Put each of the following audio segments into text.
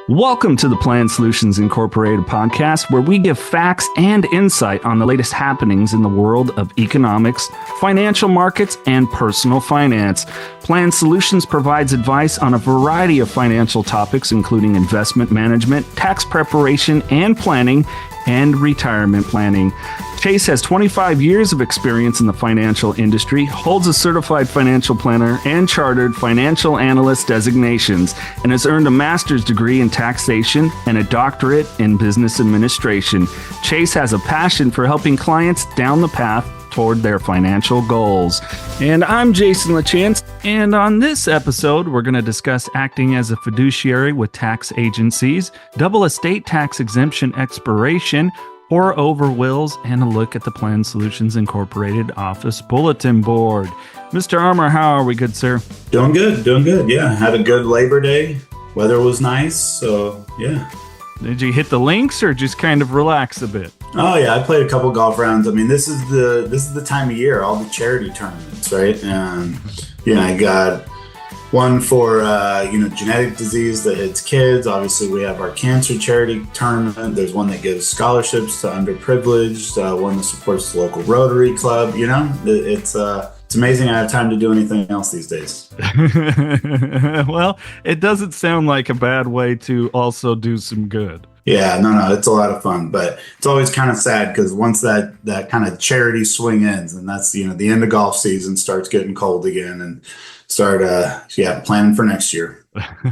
Welcome to the Plan Solutions Incorporated podcast, where we give facts and insight on the latest happenings in the world of economics, financial markets, and personal finance. Plan Solutions provides advice on a variety of financial topics, including investment management, tax preparation and planning, and retirement planning. Chase has 25 years of experience in the financial industry, holds a certified financial planner and chartered financial analyst designations, and has earned a master's degree in taxation and a doctorate in business administration. Chase has a passion for helping clients down the path toward their financial goals. And I'm Jason LaChance, and on this episode, we're going to discuss acting as a fiduciary with tax agencies, double estate tax exemption expiration, pour over wills, and a look at the Plan Solutions Incorporated office bulletin board. Mr. Armour, how are we, good sir? Doing good. Yeah, had a good Labor Day. Weather was nice, so yeah. Did you hit the links or just kind of relax a bit? Oh yeah, I played a couple golf rounds. I mean, this is the time of year, all the charity tournaments, right? I got one for genetic disease that hits kids. Obviously, we have our cancer charity tournament. There's one that gives scholarships to underprivileged. One that supports the local Rotary Club. You know, it's amazing I have time to do anything else these days. Well, it doesn't sound like a bad way to also do some good. Yeah, no, it's a lot of fun, but it's always kind of sad because once that kind of charity swing ends, and that's, the end of golf season, starts getting cold again, and start planning for next year.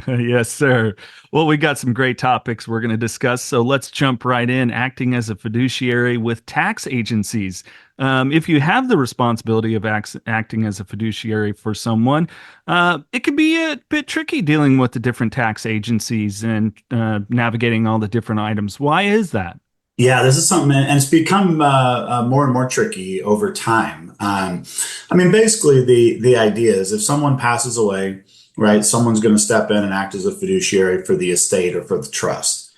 Yes, sir. Well, we got some great topics we're going to discuss, so let's jump right in. Acting as a fiduciary with tax agencies. If you have the responsibility of acting as a fiduciary for someone, it can be a bit tricky dealing with the different tax agencies and navigating all the different items. Why is that? Yeah, this is something, and it's become more and more tricky over time. Basically, the idea is if someone passes away, right, someone's going to step in and act as a fiduciary for the estate or for the trust.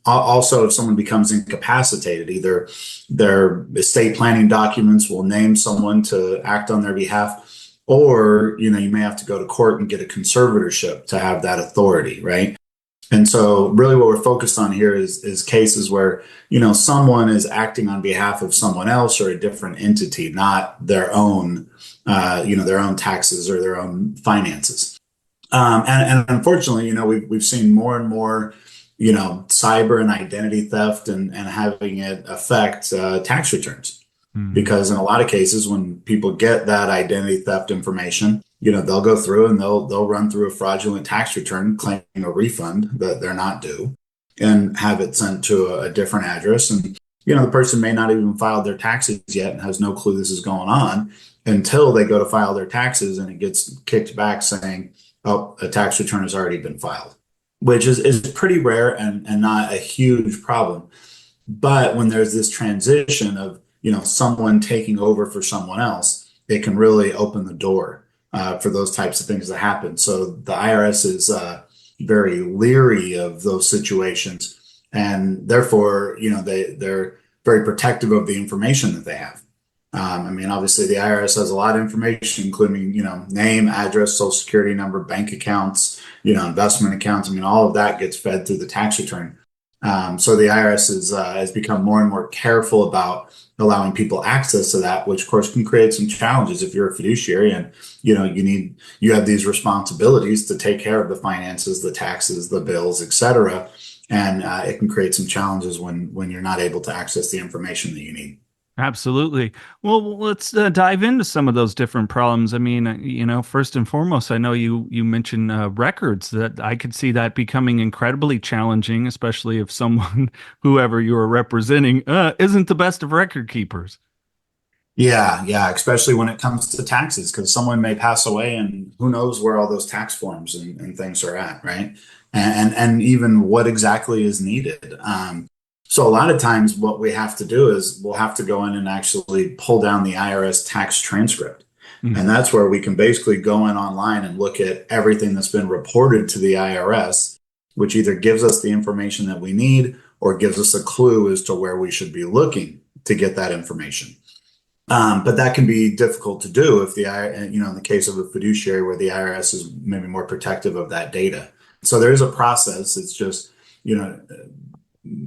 Also, if someone becomes incapacitated, either their estate planning documents will name someone to act on their behalf, or, you may have to go to court and get a conservatorship to have that authority, right? And so really what we're focused on here is cases where, someone is acting on behalf of someone else or a different entity, not their own, their own taxes or their own finances. And unfortunately, we've seen more and more cyber and identity theft and having it affect tax returns. Because in a lot of cases, when people get that identity theft information, they'll go through and they'll run through a fraudulent tax return claiming a refund that they're not due and have it sent to a different address. And, the person may not even file their taxes yet and has no clue this is going on until they go to file their taxes and it gets kicked back saying, oh, a tax return has already been filed, which is pretty rare and not a huge problem. But when there's this transition of, someone taking over for someone else, it can really open the door for those types of things to happen. So the IRS is very leery of those situations, and therefore, they're very protective of the information that they have. Obviously, the IRS has a lot of information, including, name, address, social security number, bank accounts, investment accounts. All of that gets fed through the tax return. So the IRS has become more and more careful about allowing people access to that, which of course can create some challenges if you're a fiduciary and you have these responsibilities to take care of the finances, the taxes, the bills, etc. And it can create some challenges when you're not able to access the information that you need. Absolutely. Well, let's dive into some of those different problems. First and foremost, I know you mentioned records. That I could see that becoming incredibly challenging, especially if someone, whoever you are representing, isn't the best of record keepers. Yeah, especially when it comes to taxes, because someone may pass away and who knows where all those tax forms and things are at, right? And even what exactly is needed. So a lot of times what we have to do is we'll have to go in and actually pull down the IRS tax transcript. Mm-hmm. And that's where we can basically go in online and look at everything that's been reported to the IRS, which either gives us the information that we need or gives us a clue as to where we should be looking to get that information. But that can be difficult to do if in the case of a fiduciary where the IRS is maybe more protective of that data. So there is a process. It's just, you know,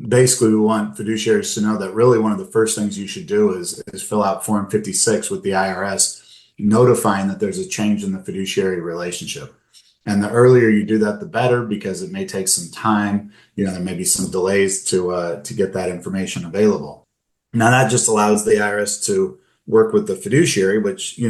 basically we want fiduciaries to know that really one of the first things you should do is fill out Form 56 with the IRS, notifying that there's a change in the fiduciary relationship. And the earlier you do that, the better, because it may take some time. There may be some delays to get that information available. Now that just allows the IRS to work with the fiduciary, which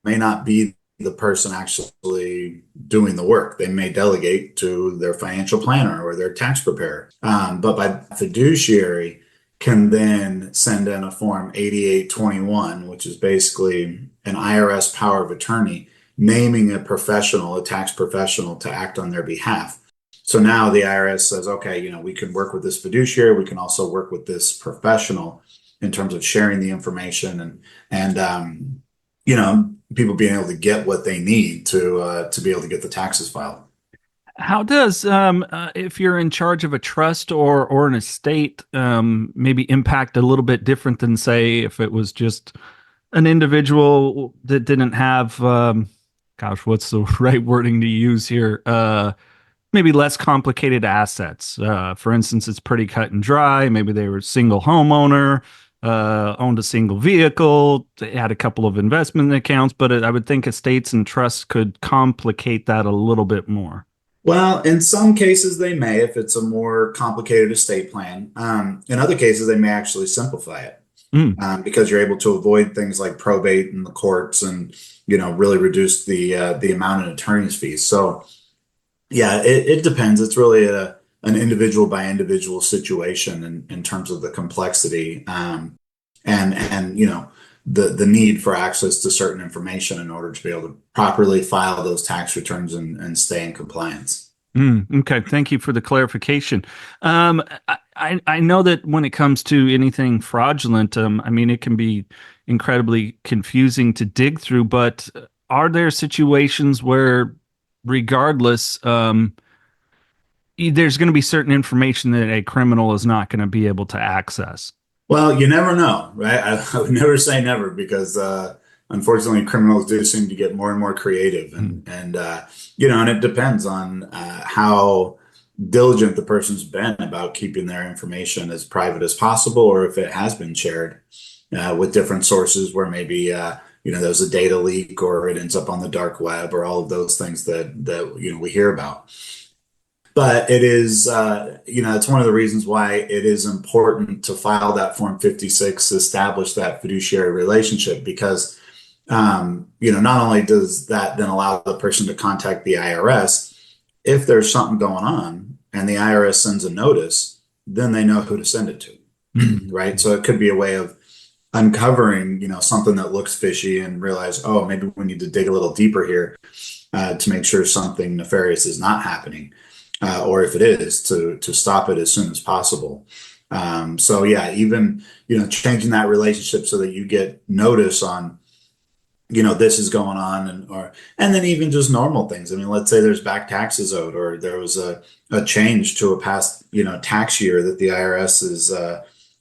may not be the person actually doing the work. They may delegate to their financial planner or their tax preparer. But by fiduciary can then send in a form 8821, which is basically an IRS power of attorney naming a professional, a tax professional, to act on their behalf. So now the IRS says, okay, we can work with this fiduciary. We can also work with this professional in terms of sharing the information and people being able to get what they need to be able to get the taxes filed. How does if you're in charge of a trust or an estate maybe impact a little bit different than say if it was just an individual that didn't have gosh, what's the right wording to use here? Maybe less complicated assets. For instance, it's pretty cut and dry. Maybe they were a single homeowner, owned a single vehicle, they had a couple of investment accounts, but I would think estates and trusts could complicate that a little bit more. Well, in some cases they may, if it's a more complicated estate plan. In other cases, they may actually simplify it Mm. because you're able to avoid things like probate in the courts and really reduce the amount in attorney's fees. So yeah, it depends. It's really an individual by individual situation in terms of the complexity and the need for access to certain information in order to be able to properly file those tax returns and stay in compliance. Okay, thank you for the clarification. I know that when it comes to anything fraudulent, I mean, it can be incredibly confusing to dig through, but are there situations where, regardless, there's going to be certain information that a criminal is not going to be able to access? Well, you never know, right? I would never say never because unfortunately, criminals do seem to get more and more creative, Mm. and it depends on how diligent the person's been about keeping their information as private as possible, or if it has been shared with different sources where maybe there's a data leak or it ends up on the dark web or all of those things that we hear about. But it is, it's one of the reasons why it is important to file that Form 56 to establish that fiduciary relationship because, not only does that then allow the person to contact the IRS, if there's something going on and the IRS sends a notice, then they know who to send it to, Mm. right? So it could be a way of uncovering, something that looks fishy and realize, oh, maybe we need to dig a little deeper here to make sure something nefarious is not happening. Or if it is, to stop it as soon as possible. So yeah, even changing that relationship so that you get notice on this is going on and then even just normal things. I mean, let's say there's back taxes owed or there was a change to a past tax year that the IRS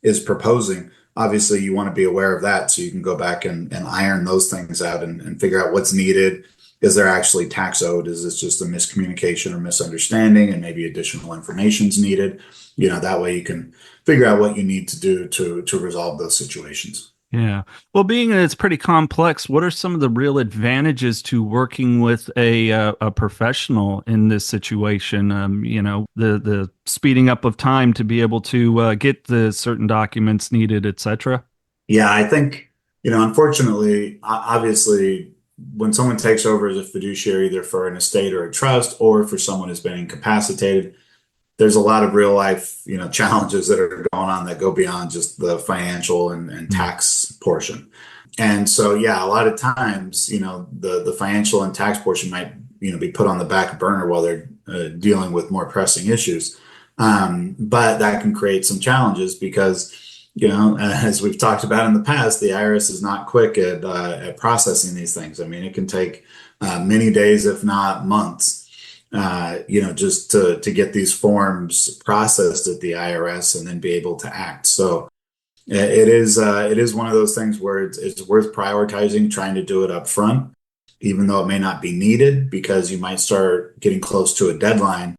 is proposing. Obviously, you want to be aware of that so you can go back and iron those things out and figure out what's needed. Is there actually tax owed? Is this just a miscommunication or misunderstanding and maybe additional information is needed? That way you can figure out what you need to do to resolve those situations. Yeah. Well, being that it's pretty complex, what are some of the real advantages to working with a professional in this situation? The speeding up of time to be able to get the certain documents needed, etc. Yeah, I think, unfortunately, obviously, when someone takes over as a fiduciary, either for an estate or a trust, or for someone who's been incapacitated, there's a lot of real life, challenges that are going on that go beyond just the financial and tax portion. And so, yeah, a lot of times, the financial and tax portion might, be put on the back burner while they're dealing with more pressing issues. But that can create some challenges because, as we've talked about in the past, the IRS is not quick at processing these things. I mean, it can take many days, if not months, just to get these forms processed at the IRS and then be able to act. So it is one of those things where it's worth prioritizing, trying to do it up front. even though it may not be needed, because you might start getting close to a deadline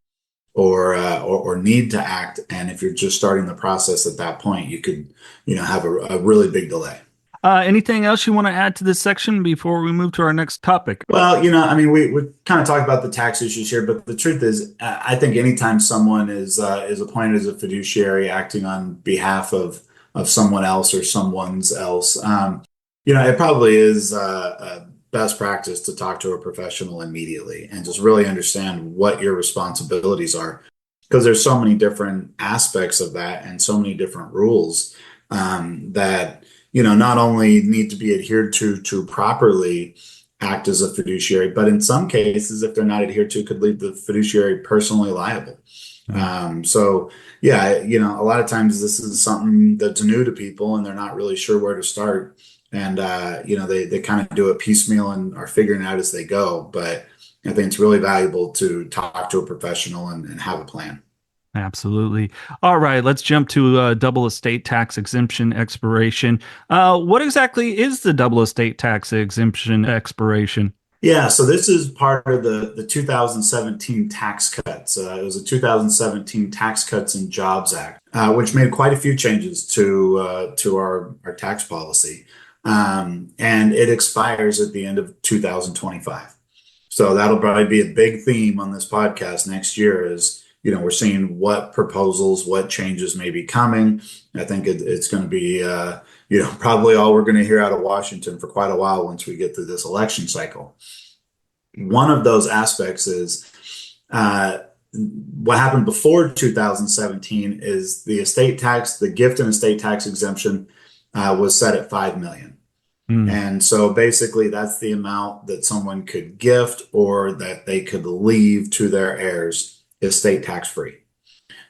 or need to act. And if you're just starting the process at that point, you could, have a really big delay. Anything else you want to add to this section before we move to our next topic? Well, I mean, we kind of talked about the tax issues here, but the truth is, I think anytime someone is appointed as a fiduciary acting on behalf of someone else or someone's else, it probably is best practice to talk to a professional immediately and just really understand what your responsibilities are, because there's so many different aspects of that and so many different rules that not only need to be adhered to properly act as a fiduciary, but in some cases, if they're not adhered to, could leave the fiduciary personally liable. So yeah, a lot of times this is something that's new to people and they're not really sure where to start. And, they kind of do it piecemeal and are figuring it out as they go. But I think it's really valuable to talk to a professional and have a plan. Absolutely. All right, let's jump to double estate tax exemption expiration. What exactly is the double estate tax exemption expiration? Yeah, so this is part of the 2017 tax cuts. It was a 2017 Tax Cuts and Jobs Act, which made quite a few changes to our tax policy. And it expires at the end of 2025. So that'll probably be a big theme on this podcast next year is, we're seeing what proposals, what changes may be coming. I think it's going to be, probably all we're going to hear out of Washington for quite a while once we get through this election cycle. One of those aspects is what happened before 2017 is the estate tax, the gift and estate tax exemption was set at 5 million. And so basically that's the amount that someone could gift or that they could leave to their heirs estate tax free.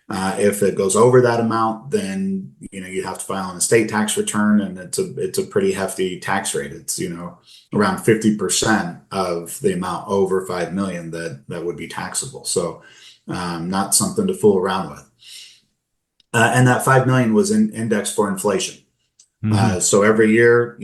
If it goes over that amount, then you have to file an estate tax return, and it's a pretty hefty tax rate. It's around 50% of the amount over 5 million that would be taxable. So not something to fool around with. And that 5 million was indexed for inflation. So every year,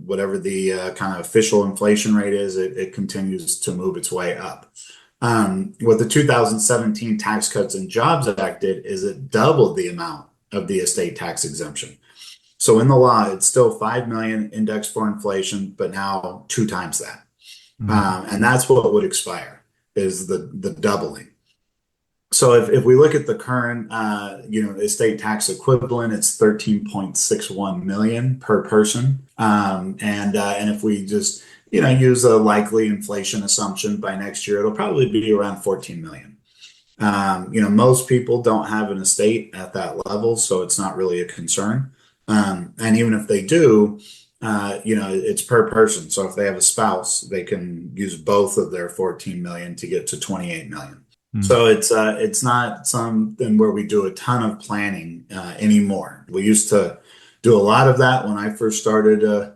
whatever the kind of official inflation rate is, it continues to move its way up. What the 2017 Tax Cuts and Jobs Act did is it doubled the amount of the estate tax exemption. So in the law, it's still 5 million indexed for inflation, but now 2 times that. And that's what would expire is the doubling. So if we look at the current, estate tax equivalent, it's 13.61 million per person. And if we just, use a likely inflation assumption by next year, it'll probably be around 14 million. Most people don't have an estate at that level, so it's not really a concern. And even if they do, it's per person. So if they have a spouse, they can use both of their 14 million to get to 28 million. So it's not something where we do a ton of planning anymore. We used to do a lot of that when I first started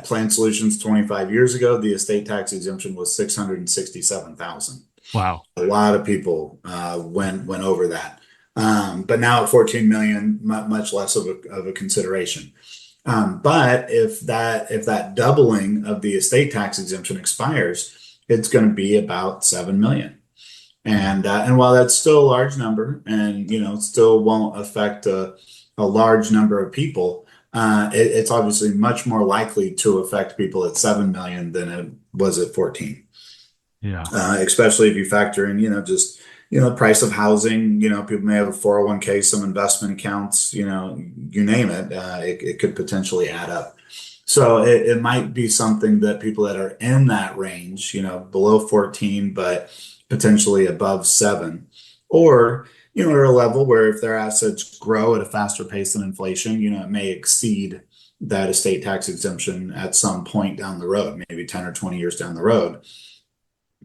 Plan Solutions 25 years ago. The estate tax exemption was 667,000. Wow. A lot of people went over that. But now at 14 million, much less of a consideration. But if that doubling of the estate tax exemption expires, it's going to be about 7 million. And while that's still a large number and, still won't affect a large number of people, it's obviously much more likely to affect people at 7 million than it was at 14. Yeah. Especially if you factor in, price of housing, people may have a 401k, some investment accounts, you name it, it could potentially add up. So it might be something that people that are in that range, below 14, but potentially above 7, or, at a level where if their assets grow at a faster pace than inflation, it may exceed that estate tax exemption at some point down the road, maybe 10 or 20 years down the road,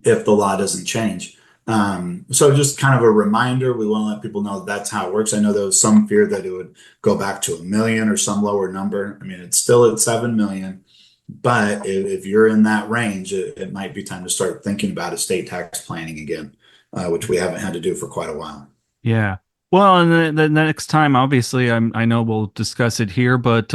if the law doesn't change. So just kind of a reminder, we want to let people know that's how it works. I know there was some fear that it would go back to 1 million or some lower number. I mean, it's still at 7 million, but if you're in that range, it might be time to start thinking about estate tax planning again, which we haven't had to do for quite a while. Yeah. Well, and the next time, obviously, I know we'll discuss it here, but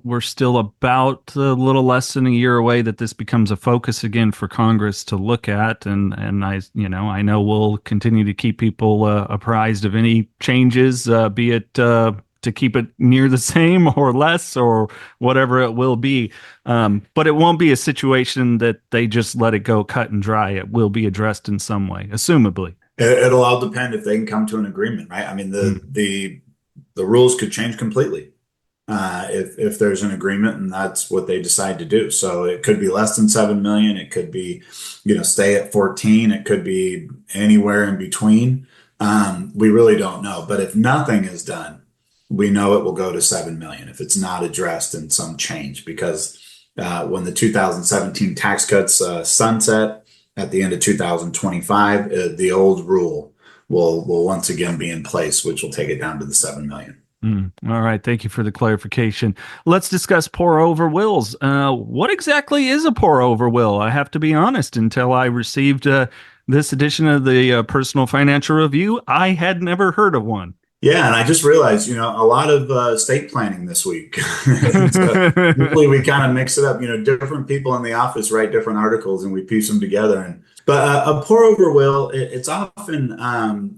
we're still about a little less than a year away that this becomes a focus again for Congress to look at, and I know we'll continue to keep people apprised of any changes, be it to keep it near the same or less or whatever it will be. But it won't be a situation that they just let it go cut and dry. It will be addressed in some way, assumably. It'll all depend if they can come to an agreement, right? I mean, Mm. the rules could change completely if there's an agreement and that's what they decide to do. So it could be less than 7 million. It could be, stay at 14. It could be anywhere in between. We really don't know. But if nothing is done, we know it will go to 7 million if it's not addressed in some change. Because when the 2017 tax cuts sunset at the end of 2025, the old rule will once again be in place, which will take it down to the 7 million. All right. Thank you for the clarification. Let's discuss pour over wills. What exactly is a pour over will? I have to be honest, until I received this edition of the Personal Financial Review, I had never heard of one. Yeah, and I just realized, a lot of estate planning this week. So usually we kind of mix it up. Different people in the office write different articles, and we piece them together. But a pour over will, it's often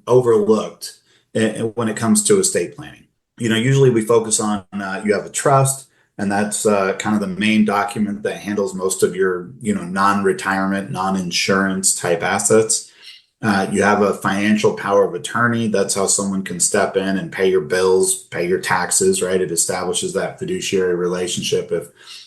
overlooked when it comes to estate planning. Usually we focus on you have a trust, and that's kind of the main document that handles most of your non-retirement, non-insurance type assets. You have a financial power of attorney. That's how someone can step in and pay your bills, pay your taxes, right? It establishes that fiduciary relationship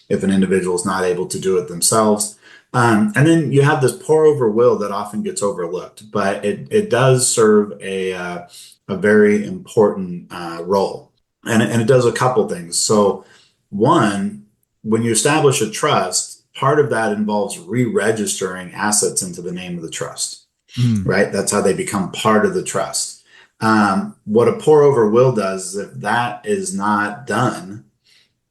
if an individual is not able to do it themselves. And then you have this pour over will that often gets overlooked, but it does serve a very important role. And it does a couple things. So one, when you establish a trust, part of that involves re-registering assets into the name of the trust, Mm. right? That's how they become part of the trust. What a pour over will does is if that is not done,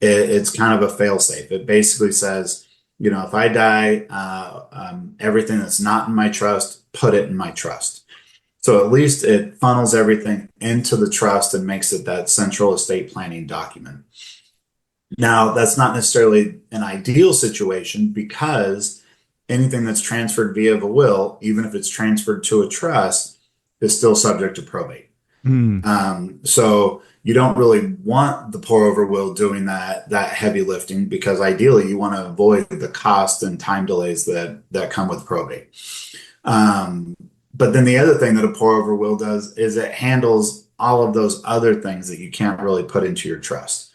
it's kind of a fail-safe. It basically says, if I die, everything that's not in my trust, put it in my trust. So at least it funnels everything into the trust and makes it that central estate planning document. Now, that's not necessarily an ideal situation because anything that's transferred via the will, even if it's transferred to a trust, is still subject to probate. Mm. So you don't really want the pour over will doing that heavy lifting because ideally you want to avoid the cost and time delays that come with probate. But then the other thing that a pour over will does is it handles all of those other things that you can't really put into your trust.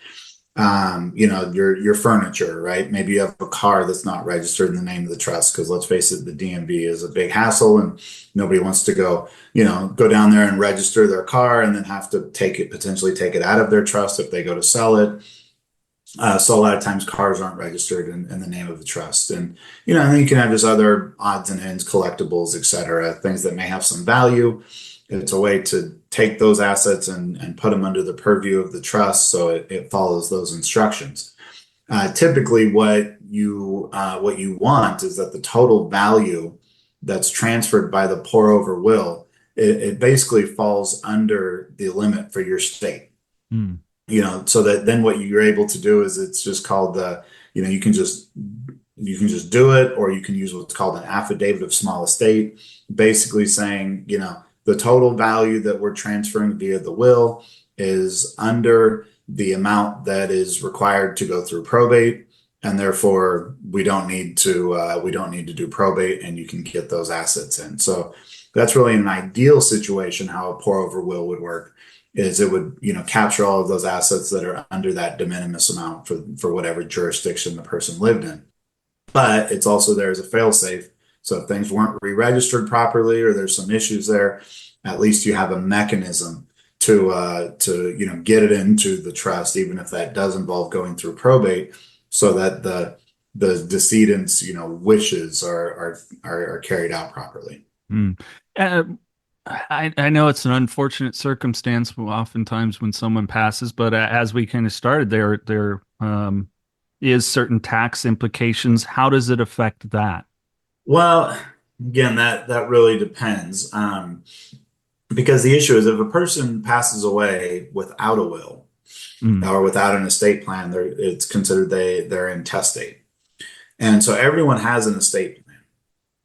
Your furniture, right? Maybe you have a car that's not registered in the name of the trust because let's face it, the DMV is a big hassle and nobody wants to go down there and register their car and then have to potentially take it out of their trust if they go to sell it. So a lot of times cars aren't registered in the name of the trust. And then you can have just other odds and ends, collectibles, et cetera, things that may have some value. It's a way to take those assets and put them under the purview of the trust so it follows those instructions. Typically, what you want is that the total value that's transferred by the pour over will, it basically falls under the limit for your state. Mm. So that then what you're able to do is it's just called you can just do it, or you can use what's called an affidavit of small estate, basically saying, the total value that we're transferring via the will is under the amount that is required to go through probate, and therefore we don't need to do probate, and you can get those assets in. So that's really an ideal situation. How a pour over will would work is it would capture all of those assets that are under that de minimis amount for whatever jurisdiction the person lived in. But it's also there as a fail-safe. So if things weren't re-registered properly or there's some issues there, at least you have a mechanism to get it into the trust, even if that does involve going through probate, so that the decedent's wishes are carried out properly. Mm. Uh, I know it's an unfortunate circumstance oftentimes when someone passes, but as we kind of started, there is certain tax implications. How does it affect that? Well, again, that really depends. Because the issue is if a person passes away without a will Mm. or without an estate plan, it's considered they're intestate. And so everyone has an estate plan.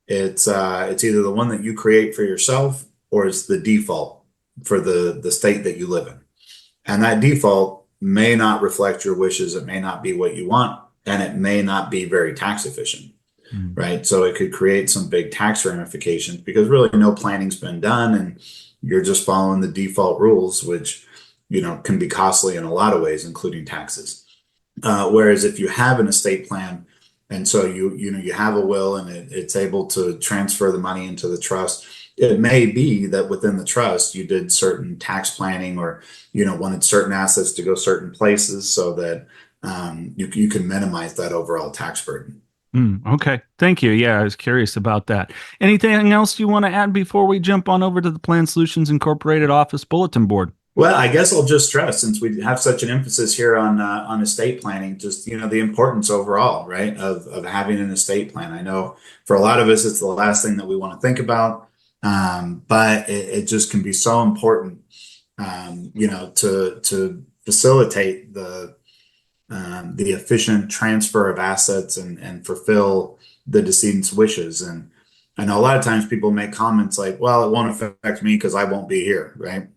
It's either the one that you create for yourself or it's the default for the state that you live in. And that default may not reflect your wishes. It may not be what you want, and it may not be very tax efficient, Mm. right? So it could create some big tax ramifications because really no planning's been done and you're just following the default rules, which, can be costly in a lot of ways, including taxes. Whereas if you have an estate plan, and so you have a will and it's able to transfer the money into the trust, it may be that within the trust you did certain tax planning or wanted certain assets to go certain places so that you can minimize that overall tax burden. Mm. Okay. Thank you. Yeah, I was curious about that. Anything else you want to add before we jump on over to the Plan Solutions Incorporated Office Bulletin Board? Well, I guess I'll just stress, since we have such an emphasis here on estate planning, just the importance overall, right, of having an estate plan. I know for a lot of us, it's the last thing that we want to think about, but it just can be so important, to facilitate the efficient transfer of assets and fulfill the decedent's wishes. And I know a lot of times people make comments like, "Well, it won't affect me because I won't be here," right?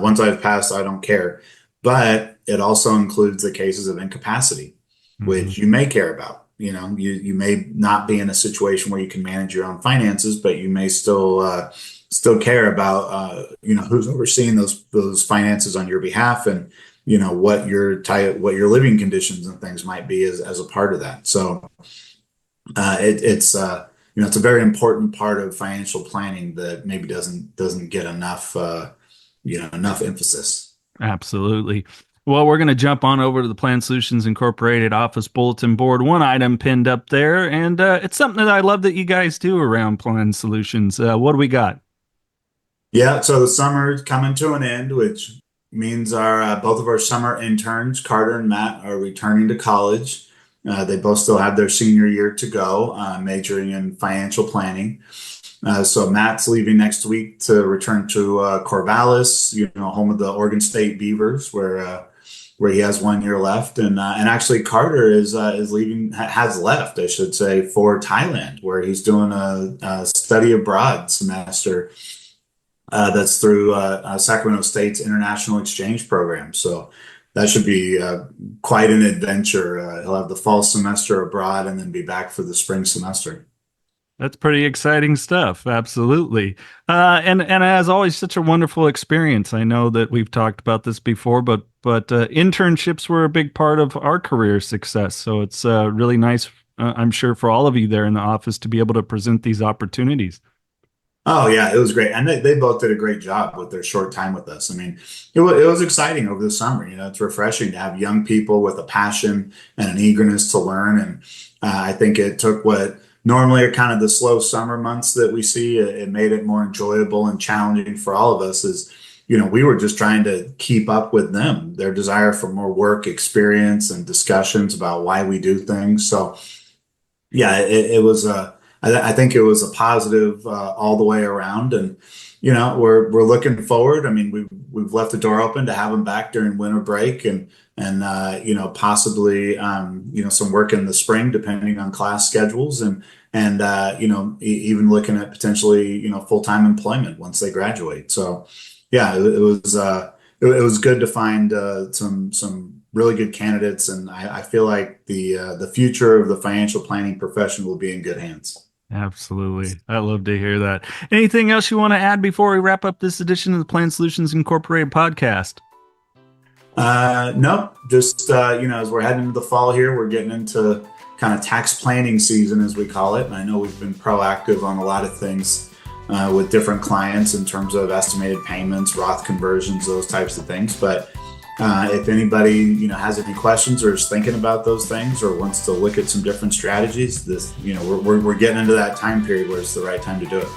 Once I've passed, I don't care. But it also includes the cases of incapacity, Mhm. which you may care about. You may not be in a situation where you can manage your own finances, but you may still care about who's overseeing those finances on your behalf, and what your living conditions and things might be as a part of that. So it's a very important part of financial planning that maybe doesn't get enough emphasis. Absolutely. Well, we're going to jump on over to the Plan Solutions Incorporated Office Bulletin Board. One item pinned up there, and it's something that I love that you guys do around Plan Solutions. What do we got? Yeah, so the summer's coming to an end, which means our both of our summer interns, Carter and Matt, are returning to college. They both still have their senior year to go, majoring in financial planning. So Matt's leaving next week to return to Corvallis, home of the Oregon State Beavers, where he has 1 year left, and actually Carter is leaving, has left, I should say, for Thailand, where he's doing a study abroad semester that's through Sacramento State's International Exchange Program. So that should be quite an adventure. He'll have the fall semester abroad and then be back for the spring semester. That's pretty exciting stuff. Absolutely. And as always, such a wonderful experience. I know that we've talked about this before, but internships were a big part of our career success. So it's really nice, I'm sure, for all of you there in the office to be able to present these opportunities. Oh yeah, it was great, and they both did a great job with their short time with us. I mean, it was exciting over the summer. It's refreshing to have young people with a passion and an eagerness to learn. And I think it took what normally are kind of the slow summer months that we see. It made it more enjoyable and challenging for all of us. As we were just trying to keep up with them, their desire for more work experience and discussions about why we do things. So yeah, it was I think it was a positive all the way around, and we're looking forward. I mean, we've left the door open to have them back during winter break, and possibly some work in the spring depending on class schedules, and even looking at potentially full-time employment once they graduate. So yeah, it was good to find some really good candidates, and I feel like the future of the financial planning profession will be in good hands. Absolutely. I love to hear that. Anything else you want to add before we wrap up this edition of the Plan Solutions Incorporated podcast? No, just as we're heading into the fall here, we're getting into kind of tax planning season, as we call it. And I know we've been proactive on a lot of things with different clients in terms of estimated payments, Roth conversions, those types of things. But if anybody has any questions or is thinking about those things or wants to look at some different strategies, we're getting into that time period where it's the right time to do it.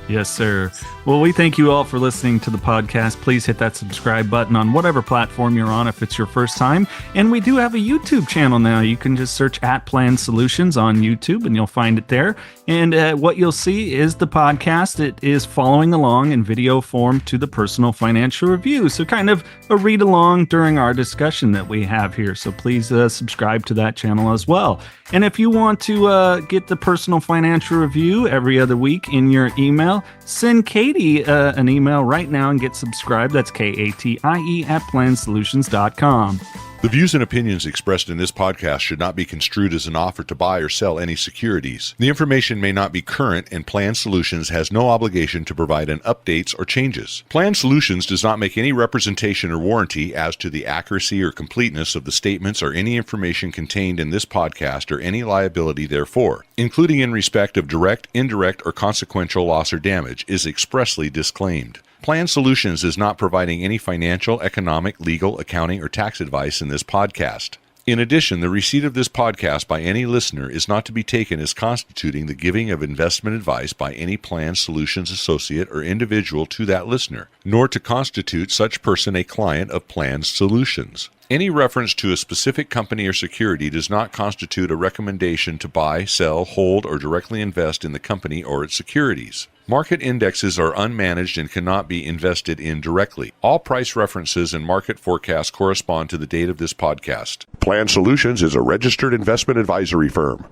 Yes, sir. Well, we thank you all for listening to the podcast. Please hit that subscribe button on whatever platform you're on if it's your first time. And we do have a YouTube channel now. You can just search @Plan Solutions on YouTube and you'll find it there. And what you'll see is the podcast. It is following along in video form to the personal financial review. So kind of a read along during our discussion that we have here. So please subscribe to that channel as well. And if you want to get the personal financial review every other week in your email, send Katie an email right now and get subscribed. That's KATIE @plansolutions.com. The views and opinions expressed in this podcast should not be construed as an offer to buy or sell any securities. The information may not be current, and Plan Solutions has no obligation to provide an updates or changes. Plan Solutions does not make any representation or warranty as to the accuracy or completeness of the statements or any information contained in this podcast or any liability therefore, including in respect of direct, indirect, or consequential loss or damage, is expressly disclaimed. Plan Solutions is not providing any financial, economic, legal, accounting, or tax advice in this podcast. In addition, the receipt of this podcast by any listener is not to be taken as constituting the giving of investment advice by any Plan Solutions associate or individual to that listener, nor to constitute such person a client of Plan Solutions. Any reference to a specific company or security does not constitute a recommendation to buy, sell, hold, or directly invest in the company or its securities. Market indexes are unmanaged and cannot be invested in directly. All price references and market forecasts correspond to the date of this podcast. Plan Solutions is a registered investment advisory firm.